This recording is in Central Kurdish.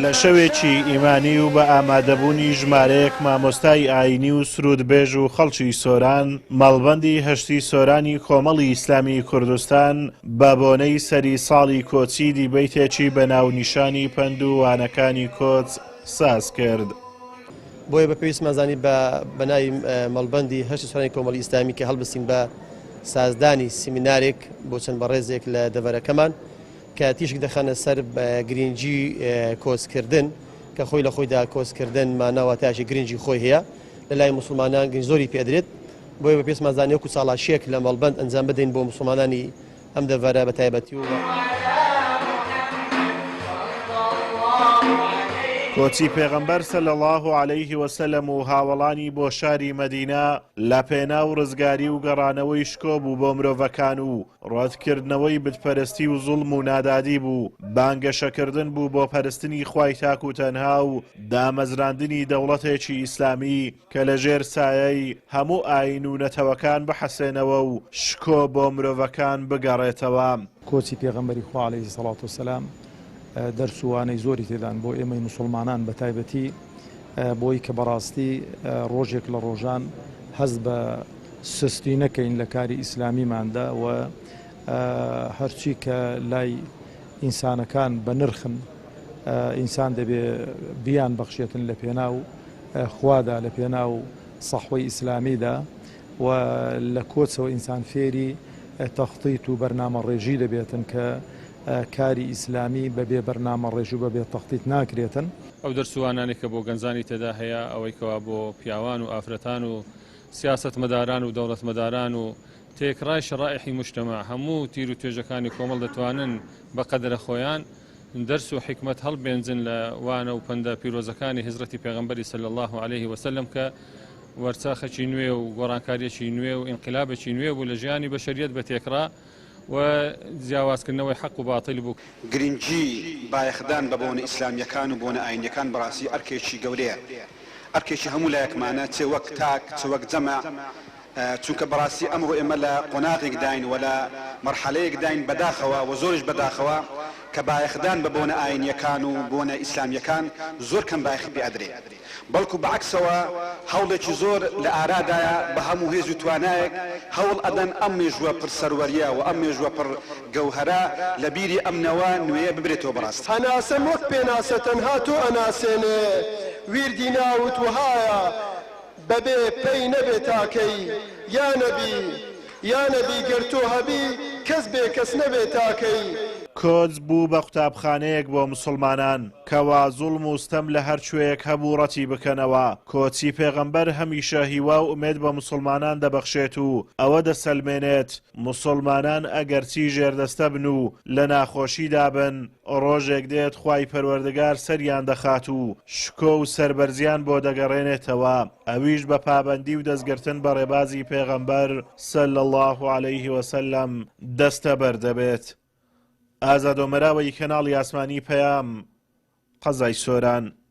لە شەوێکی ئیمانی و بە ئامادەبوونی ژمارەیەک مامۆستای ئاینی و سرودبێژ و خەڵکی سۆران مەڵبەندی هەشتی سۆرانی کۆمەڵی ئیسلامی کوردستان بە بۆنەی سەری ساڵی کۆچی دیبەیتێکی بە ناونیشانی پند و وانەکانی کۆچ ساز کرد. بۆیە بە پێویست مازانی بە بەناوی مەڵبەندی هەشتی سۆرانی کۆمەڵی ئیسلامی کە هەڵبستین بە سازدانی سیمینارێک بۆ چەند بەڕێزێک لە دەڤەرەکەمان کە تیشک دەخەنە سەر گرنگی کۆچکردن کە خۆی لە خۆیدا کۆچکردن ماناوە تاشی گرنگی خۆی هەیە لە لای موسڵمانان گرنگ زۆری پێدرێت. بۆیە بە پێویست مازانی وەکو ساڵاشیەک لە مەڵبەند ئەنجام بدەین بۆ موسڵمانانی ئەم دەڤەرە بە تایبەتی و کۆچی پێغەمبەر صلی الله علیه وسلم و هاوڵانی بۆ شاری مەدینە لە پێنا و ڕزگاری و گەڕانەوەی شکۆ بوو بۆ مرۆڤەکان و ڕەتکردنەوەی بتپەرستی و زوڵم و نادادی بوو، بانگەشەکردن بوو بۆ پەرستنی خوای تاک و تەنها و دامەزراندنی دەوڵەتێکی ئیسلامی کە لەژێر سایەی هەموو ئاین و نەتەوەکان بحەسێنەوە و شکۆ بۆ مرۆڤەکان بگەڕێتەوە. کۆچی پێغەمبەری خوا عەلەیهی سەڵات وسەلام دەرسوانەی زۆری تێدان بۆ ئێمەی موسڵمانان بە تایبەتی بۆی کە بەڕاستی ڕۆژێک لە ڕۆژان هەست بە سستی نەکەین لە کاری ئیسلامیماندا و هەرچی کە لای ئینسانەکان بە نرخن ئینسان دەبێ بیان بەخشێتن لە پێناو خوادا لە پێناو سەحوەی ئیسلامیدا و لە کۆچەوە ئینسان فێری تەخطیت و بەرنامە ڕێژی دەبێتن کە کاری ئیسلامی بەبێ بەرنامە ڕێژ و بەبێ تەخطیت ناکرێتن. ئەو دەرسوانانی کە بۆ گەنجانی تێدا هەیە ئەوەی کەوا بۆ پیاوان و ئافرەتان و سیاسەتمەداران و دەوڵەتمەداران و تێکڕای شەرائحی موجتەمع هەموو تیر و توێژەکانی کۆمەڵ دەتوانن بە قەدرە خۆیان دەرس و حکمت هەڵبێنجن لە وانە و پەندە پیرۆزەکانی هجرەتی پێغەمبەری صلی الله علیه وسلم کە وەرچاخەکی نوێ و گۆڕانکاریەکی نوێ و ئینقلابێکی نوێ بوو لە ژیانی بەشەریەت بە تێکڕا و جیاوازکردنەوەی حەق و باتیل بوو. گرنگی بایەخدان بە بۆنە ئیسلامیەکان و بۆنە ئاینیەکان بەڕاستی ئەرکێکی گەورەیە، ئەرکێکی هەموو لایەکمانە چێ وەک تاک چ وەک جەمع، چونکە بەڕاستی ئەمڕۆ ئێمە لە قۆناغێک داین و لە مەرحەلەیەک داین بەداخەوە و زۆرش بەداخەوە کە بایەخدان بە بۆنە ئاینیەکان و بۆنە ئیسلامیەکان زۆر کەم بایەخی پێ ئەدرێ، بەڵکو بەعکسەوە هەوڵێکی زۆر لە ئارادایە بە هەموو هێز و توانایەک هەوڵ ئەدەن ئەم مێژووە پڕ سەروەریە و ئەم مێژووە پڕ گەوهەرە لە بیری ئەمنەوە نوێیە ببرێتەوە بەڕاست. هەناسەم وەک پێناسە تەنها تۆ ئەناسێنێ ویردی ناوت وهایە بەبێ پێی نەبێ تاکەی یا نەبی گەر تۆ هەبی کەس بێ کەس نەبێ تاکەی. کۆچ بوو بە قوتابخانەیەک بۆ موسڵمانان کەوا زوڵم و ستەم لە هەر کوێیەک هەبوو ڕەتی بکەنەوە. کۆچی پێغەمبەر هەمیشە هیوا و ئومێد بە موسڵمانان دەبەخشێت و ئەوە دەسەلمێنێت موسڵمانان ئەگەرچی ژێردەستە بن و لە ناخۆشیدا بن ڕۆژێک دێت خوای پەروەردگار سەریان دەخات و شکۆ و سەربەرزیان بۆ دەگەڕێنێتەوە، ئەویش بە پابەندی و دەستگرتن بە ڕێبازی پێغەمبەر صلی الله علیه وسلم دەستە بەردەبێت. ئازادۆمەراوەی کەناڵی ئاسمانی پەیام قەزای سۆران.